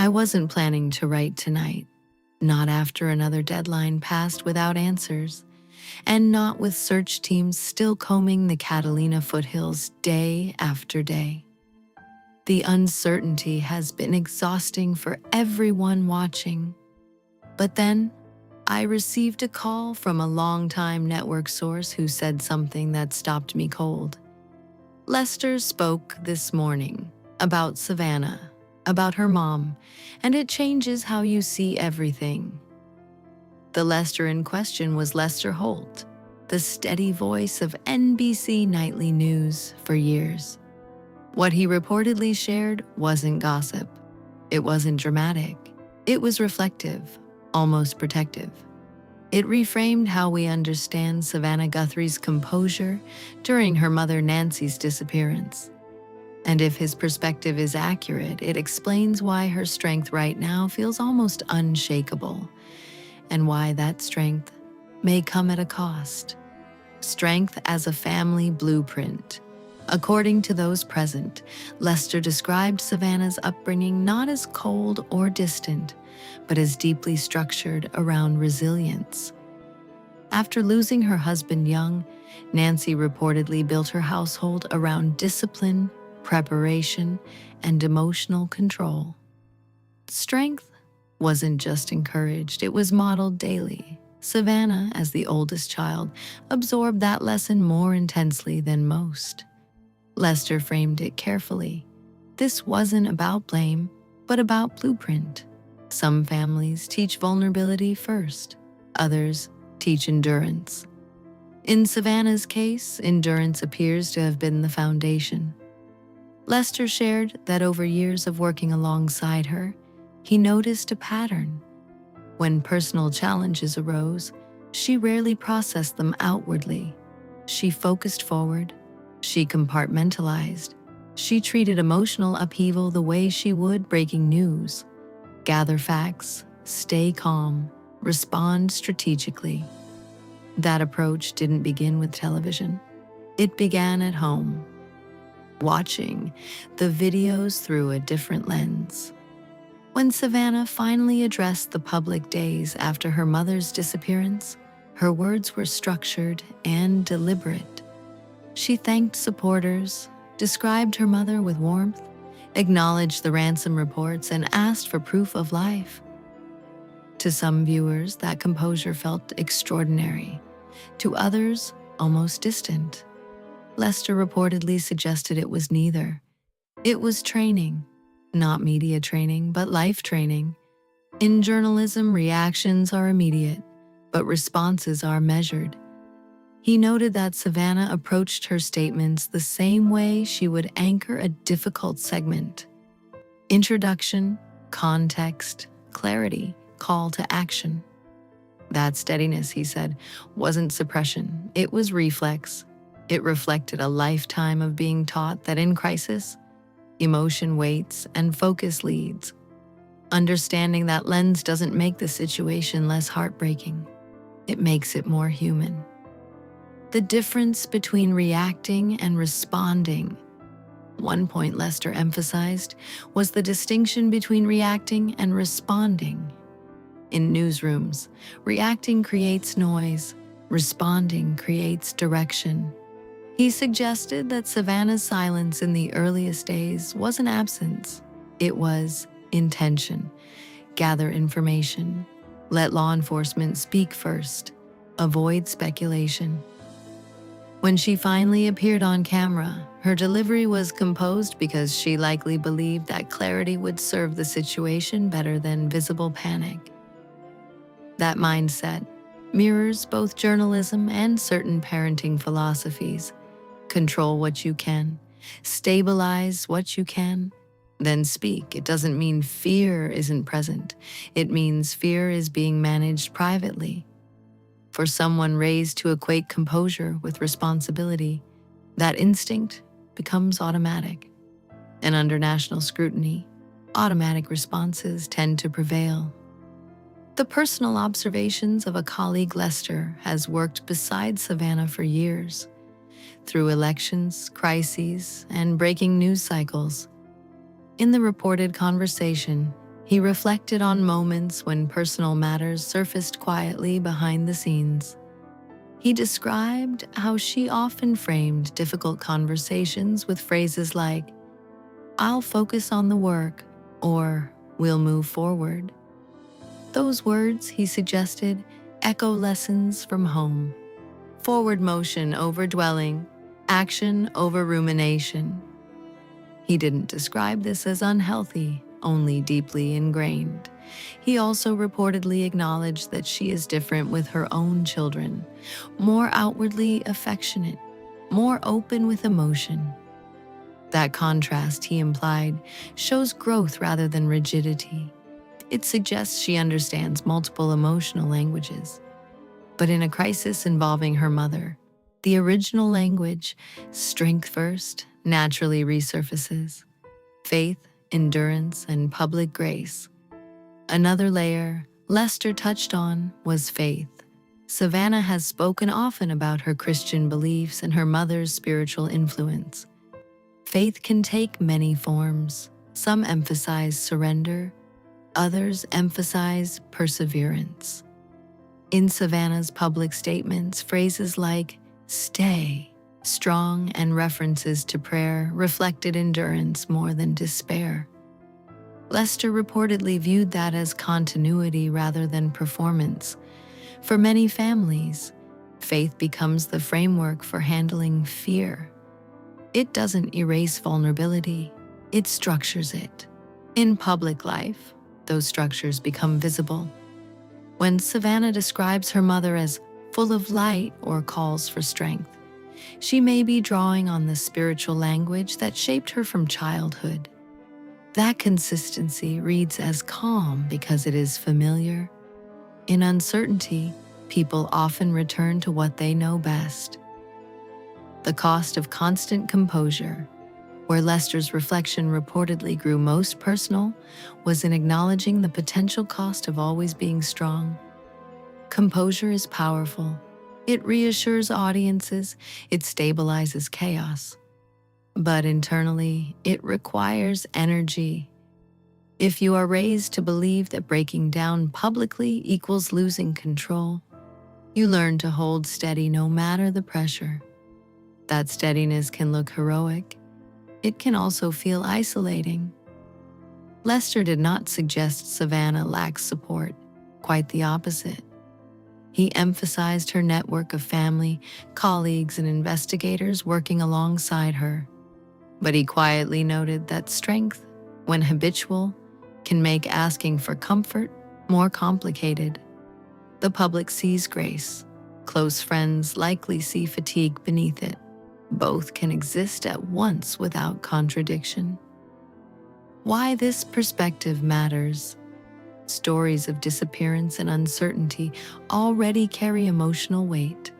I wasn't planning to write tonight, not after another deadline passed without answers, and not with search teams still combing the Catalina foothills day after day. The uncertainty has been exhausting for everyone watching. But then, I received a call from a longtime network source who said something that stopped me cold. Lester spoke this morning about Savannah, about her mom, and it changes how you see everything. The Lester in question was Lester Holt, the steady voice of NBC nightly news for years. What he reportedly shared wasn't gossip. It wasn't dramatic. It was reflective, almost protective. It reframed how we understand Savannah Guthrie's composure during her mother Nancy's disappearance. And if his perspective is accurate, it explains why her strength right now feels almost unshakable, and why that strength may come at a cost. Strength as a family blueprint. According to those present, Lester described Savannah's upbringing not as cold or distant, but as deeply structured around resilience. After losing her husband young, Nancy reportedly built her household around discipline, preparation, and emotional control. Strength wasn't just encouraged, it was modeled daily. Savannah, as the oldest child, absorbed that lesson more intensely than most. Lester framed it carefully. This wasn't about blame, but about blueprint. Some families teach vulnerability first, others teach endurance. In Savannah's case, endurance appears to have been the foundation. Lester shared that over years of working alongside her, he noticed a pattern. When personal challenges arose, she rarely processed them outwardly. She focused forward, she compartmentalized, she treated emotional upheaval the way she would breaking news. Gather facts, stay calm, respond strategically. That approach didn't begin with television. It began at home, watching the videos through a different lens. When Savannah finally addressed the public days after her mother's disappearance, her words were structured and deliberate. She thanked supporters, described her mother with warmth, acknowledged the ransom reports, and asked for proof of life. To some viewers, that composure felt extraordinary. To others, almost distant. Lester reportedly suggested it was neither. It was training. Not media training, but life training. In journalism, reactions are immediate, but responses are measured. He noted that Savannah approached her statements the same way she would anchor a difficult segment. Introduction, context, clarity, call to action. That steadiness, he said, wasn't suppression, it was reflex. It reflected a lifetime of being taught that in crisis, emotion waits and focus leads. Understanding that lens doesn't make the situation less heartbreaking. It makes it more human. The difference between reacting and responding. One point Lester emphasized was the distinction between reacting and responding. In newsrooms, reacting creates noise, responding creates direction. He suggested that Savannah's silence in the earliest days wasn't absence, it was intention. Gather information, let law enforcement speak first, avoid speculation. When she finally appeared on camera, her delivery was composed because she likely believed that clarity would serve the situation better than visible panic. That mindset mirrors both journalism and certain parenting philosophies. Control what you can, stabilize what you can, then speak. It doesn't mean fear isn't present. It means fear is being managed privately. For someone raised to equate composure with responsibility, that instinct becomes automatic. And under national scrutiny, automatic responses tend to prevail. The personal observations of a colleague, Lester, has worked beside Savannah for years. Through elections, crises, and breaking news cycles. In the reported conversation, He reflected on moments when personal matters surfaced quietly behind the scenes. He described how she often framed difficult conversations with phrases like, "I'll focus on the work," or "We'll move forward." Those words, he suggested, echo lessons from home. Forward motion over dwelling, action over rumination. He didn't describe this as unhealthy, only deeply ingrained. He also reportedly acknowledged that she is different with her own children, more outwardly affectionate, more open with emotion. That contrast, he implied, shows growth rather than rigidity. It suggests she understands multiple emotional languages. But in a crisis involving her mother, the original language, strength first, naturally resurfaces. Faith, endurance, and public grace. Another layer Lester touched on was faith. Savannah has spoken often about her Christian beliefs and her mother's spiritual influence. Faith can take many forms. Some emphasize surrender, others emphasize perseverance. In Savannah's public statements, phrases like "stay," "strong," and references to prayer reflected endurance more than despair. Lester reportedly viewed that as continuity rather than performance. For many families, faith becomes the framework for handling fear. It doesn't erase vulnerability, it structures it. In public life, those structures become visible. When Savannah describes her mother as full of light or calls for strength, she may be drawing on the spiritual language that shaped her from childhood. That consistency reads as calm because it is familiar. In uncertainty, people often return to what they know best. The cost of constant composure, where Lester's reflection reportedly grew most personal, was in acknowledging the potential cost of always being strong. Composure is powerful. It reassures audiences, it stabilizes chaos. But internally, it requires energy. If you are raised to believe that breaking down publicly equals losing control, you learn to hold steady no matter the pressure. That steadiness can look heroic. It can also feel isolating. Lester did not suggest Savannah lacks support, quite the opposite. He emphasized her network of family, colleagues, and investigators working alongside her. But he quietly noted that strength, when habitual, can make asking for comfort more complicated. The public sees grace. Close friends likely see fatigue beneath it. Both can exist at once without contradiction. Why this perspective matters. Stories of disappearance and uncertainty already carry emotional weight.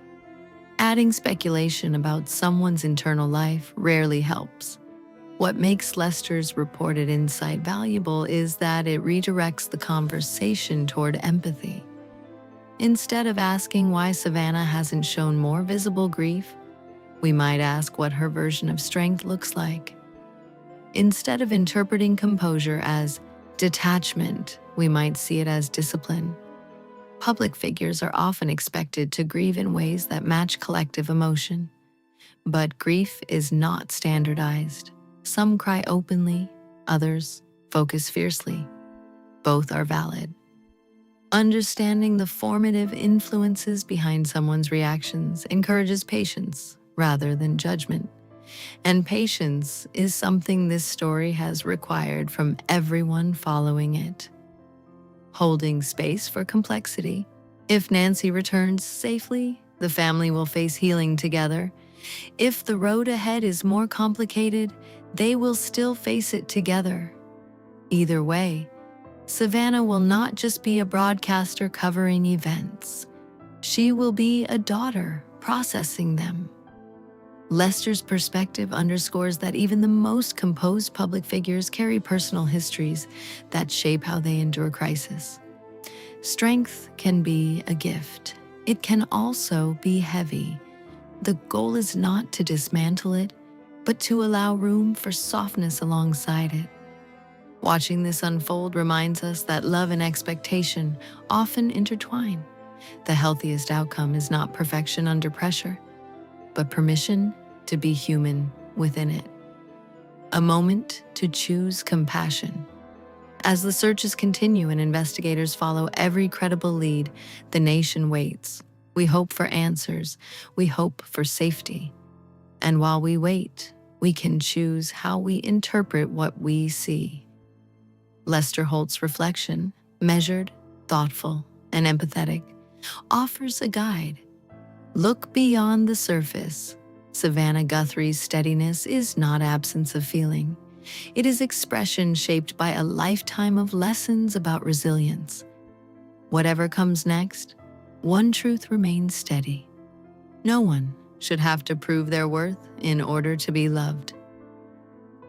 Adding speculation about someone's internal life rarely helps. What makes Lester's reported insight valuable is that it redirects the conversation toward empathy. Instead of asking why Savannah hasn't shown more visible grief, we might ask what her version of strength looks like. Instead of interpreting composure as detachment, we might see it as discipline. Public figures are often expected to grieve in ways that match collective emotion. But grief is not standardized. Some cry openly, others focus fiercely. Both are valid. Understanding the formative influences behind someone's reactions encourages patience rather than judgment. And patience is something this story has required from everyone following it. Holding space for complexity. If Nancy returns safely, the family will face healing together. If the road ahead is more complicated, they will still face it together. Either way, Savannah will not just be a broadcaster covering events. She will be a daughter processing them. Lester's perspective underscores that even the most composed public figures carry personal histories that shape how they endure crisis. Strength can be a gift. It can also be heavy. The goal is not to dismantle it, but to allow room for softness alongside it. Watching this unfold reminds us that love and expectation often intertwine. The healthiest outcome is not perfection under pressure, but permission to be human within it. A moment to choose compassion. As the searches continue and investigators follow every credible lead, the nation waits. We hope for answers. We hope for safety. And while we wait, we can choose how we interpret what we see. Lester Holt's reflection, measured, thoughtful, and empathetic, offers a guide. Look beyond the surface. Savannah Guthrie's steadiness is not absence of feeling. It is expression shaped by a lifetime of lessons about resilience. Whatever comes next, one truth remains steady. No one should have to prove their worth in order to be loved.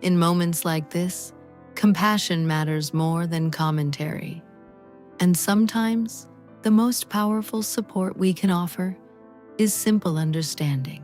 In moments like this, compassion matters more than commentary. And sometimes, the most powerful support we can offer is simple understanding.